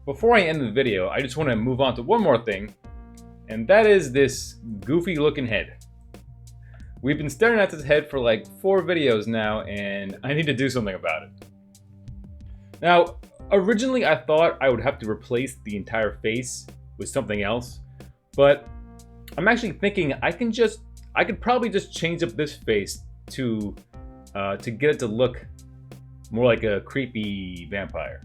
before I end the video, I just want to move on to one more thing, and that is this goofy looking head. We've been staring at this head for like 4 videos now, and I need to do something about it. Now, originally I thought I would have to replace the entire face with something else, but I'm actually thinking I could probably just change up this face to get it to look more like a creepy vampire.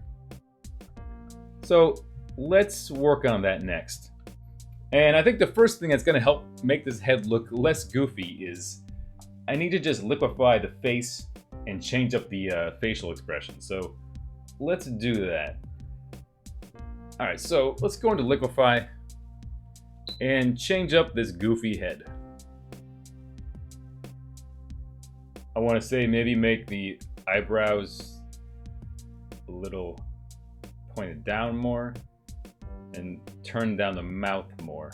So let's work on that next. And I think the first thing that's going to help make this head look less goofy is I need to just liquefy the face and change up the facial expression. So let's do that. Alright, so let's go into liquefy and change up this goofy head. I want to say maybe make the eyebrows a little pointed down more and turn down the mouth more.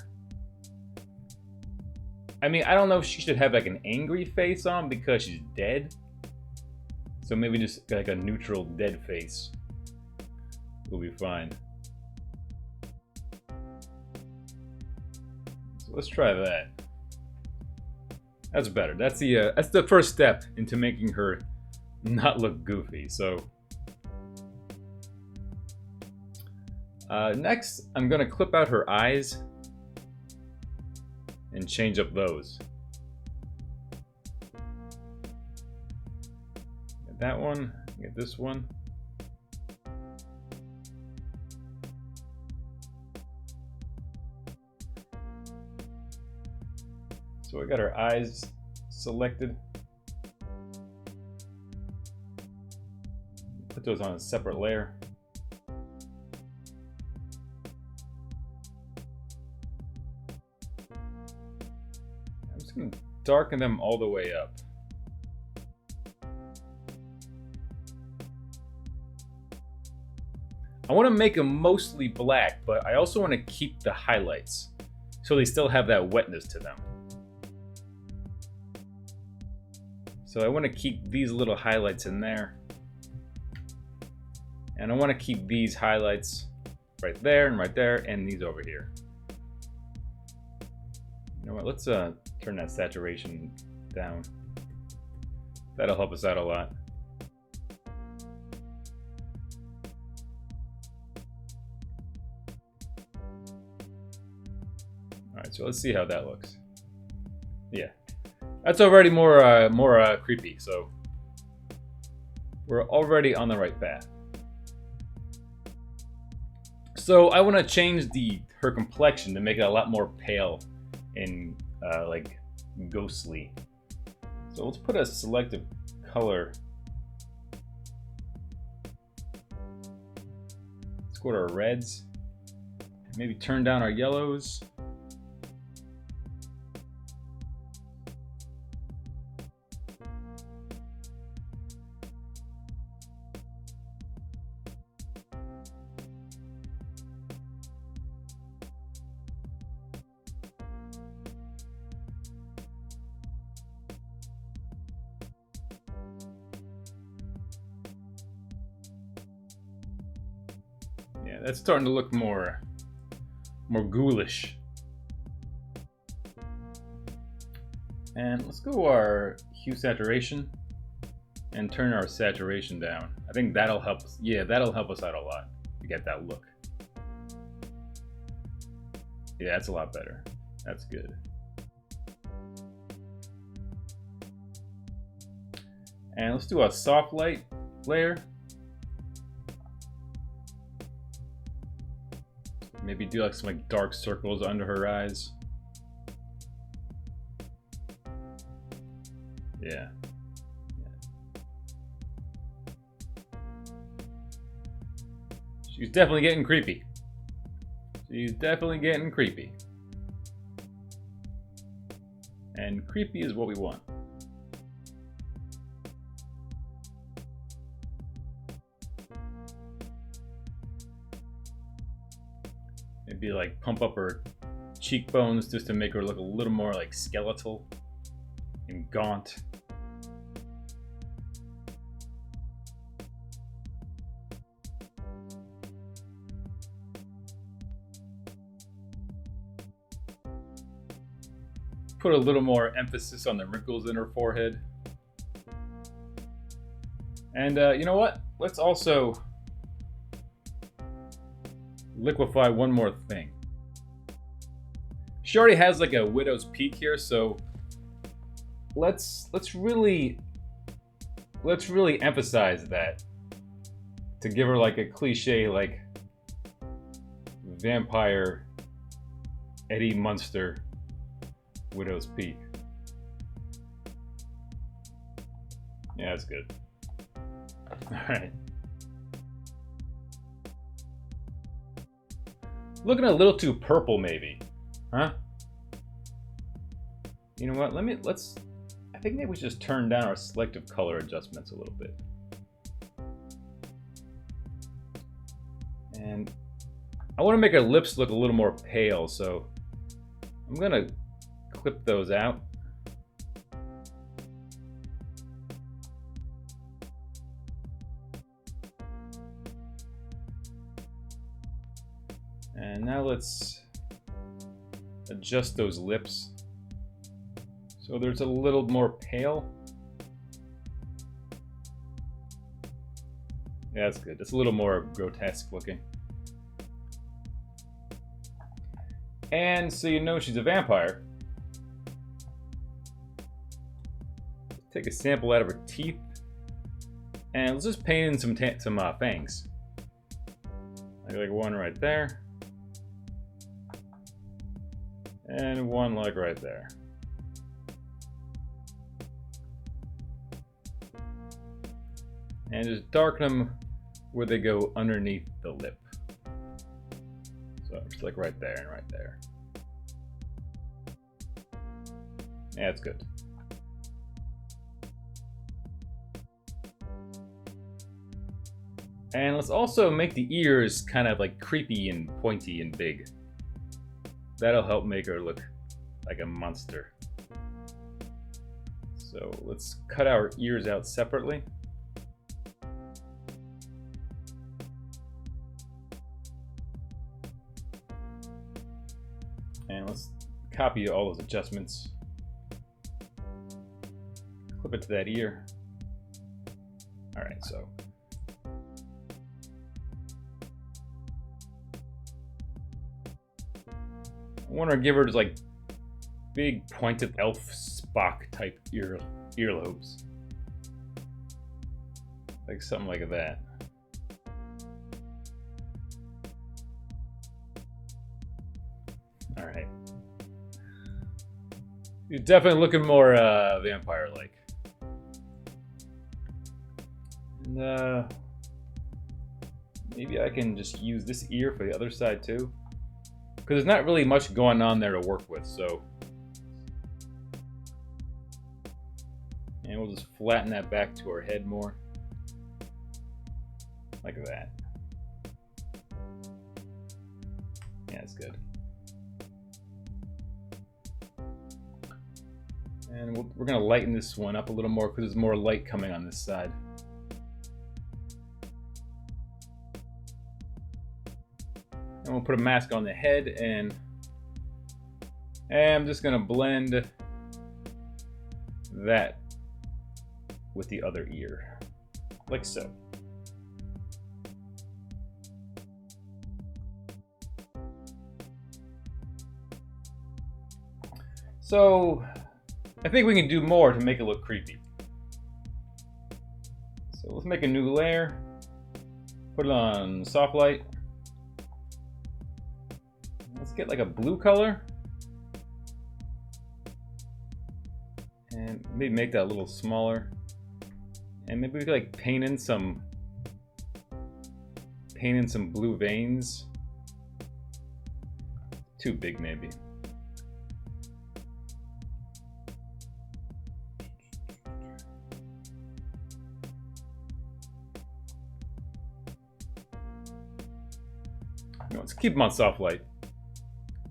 I mean, I don't know if she should have like an angry face on because she's dead. So maybe just like a neutral dead face will be fine. So let's try that. That's better. That's the first step into making her not look goofy. So next, I'm gonna clip out her eyes and change up those. Get that one, get this one. So I got her eyes selected. Put those on a separate layer. I'm just going to darken them all the way up. I want to make them mostly black, but I also want to keep the highlights so they still have that wetness to them. So I want to keep these little highlights in there. And I want to keep these highlights right there, and these over here. You know what, let's turn that saturation down. That'll help us out a lot. Alright, so let's see how that looks. Yeah. That's already more creepy, so we're already on the right path. So I want to change her complexion to make it a lot more pale and like ghostly. So let's put a selective color. Let's go to our reds. Maybe turn down our yellows. Yeah, that's starting to look more ghoulish. And let's go our hue saturation and turn our saturation down. I think that'll help us. Yeah, that'll help us out a lot to get that look. Yeah, that's a lot better. That's good. And let's do a soft light layer. Maybe do like some like dark circles under her eyes. Yeah. She's definitely getting creepy. She's definitely getting creepy. And creepy is what we want. Maybe like pump up her cheekbones just to make her look a little more like skeletal and gaunt. put a little more emphasis on the wrinkles in her forehead. And you know what? Let's also liquefy one more thing. She already has like a widow's peak here, so let's really emphasize that to give her like a cliche like vampire Eddie Munster widow's peak. Yeah, that's good. All right. Looking a little too purple, maybe, huh? You know what? I think maybe we should just turn down our selective color adjustments a little bit. And I want to make her lips look a little more pale, so I'm gonna clip those out. And now let's adjust those lips so there's a little more pale. Yeah, that's good. It's a little more grotesque looking. And so you know she's a vampire. Take a sample out of her teeth, and let's just paint in some fangs. Like one right there, and one like right there. And just darken them where they go underneath the lip. So just like right there and right there. Yeah, that's good. And let's also make the ears kind of like creepy and pointy and big. That'll help make her look like a monster. So let's cut our ears out separately. And let's copy all those adjustments. Clip it to that ear. All right, so. I want to give her just like big pointed elf Spock type earlobes. Like something like that. All right. You're definitely looking more vampire-like. And maybe I can just use this ear for the other side too. Because there's not really much going on there to work with, so. And we'll just flatten that back to our head more. Like that. Yeah, that's good. And we're going to lighten this one up a little more because there's more light coming on this side. And we'll put a mask on the head, and I'm just going to blend that with the other ear, like so. So I think we can do more to make it look creepy. So let's make a new layer, put it on soft light. Let's get like a blue color. And maybe make that a little smaller. And maybe we could like paint in some blue veins. Too big maybe. No, let's keep them on soft light.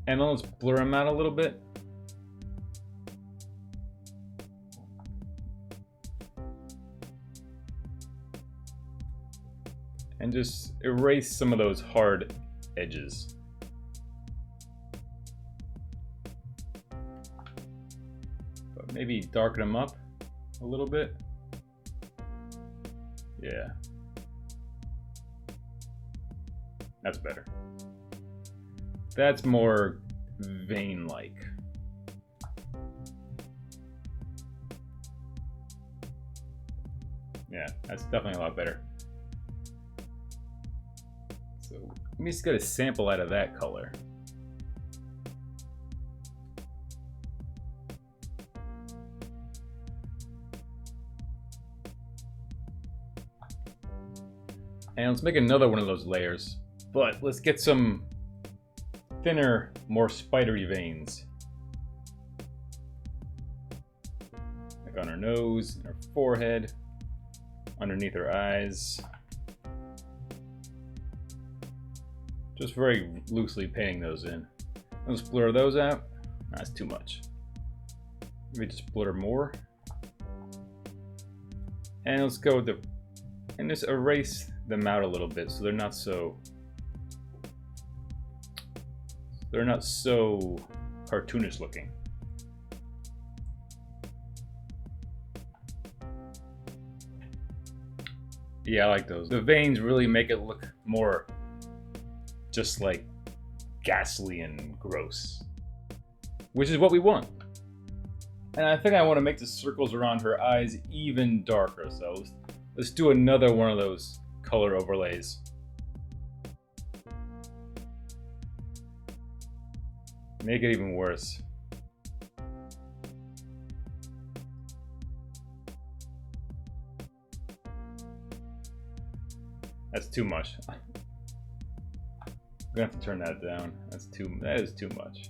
And then let's blur them out a little bit. And just erase some of those hard edges. maybe darken them up a little bit. Yeah. That's better. That's more vein-like. Yeah, that's definitely a lot better. So let me just get a sample out of that color. And let's make another one of those layers, but let's get some thinner, more spidery veins. Like on her nose, and her forehead, underneath her eyes. Just very loosely painting those in. Let's blur those out. That's too much. Maybe just blur more. And let's go with the, and just erase them out a little bit so they're not so cartoonish looking. Yeah, I like those. The veins really make it look more just like ghastly and gross, which is what we want. And I think I want to make the circles around her eyes even darker, so let's do another one of those color overlays. Make it even worse. That's too much. I'm gonna have to turn that down. That is too much.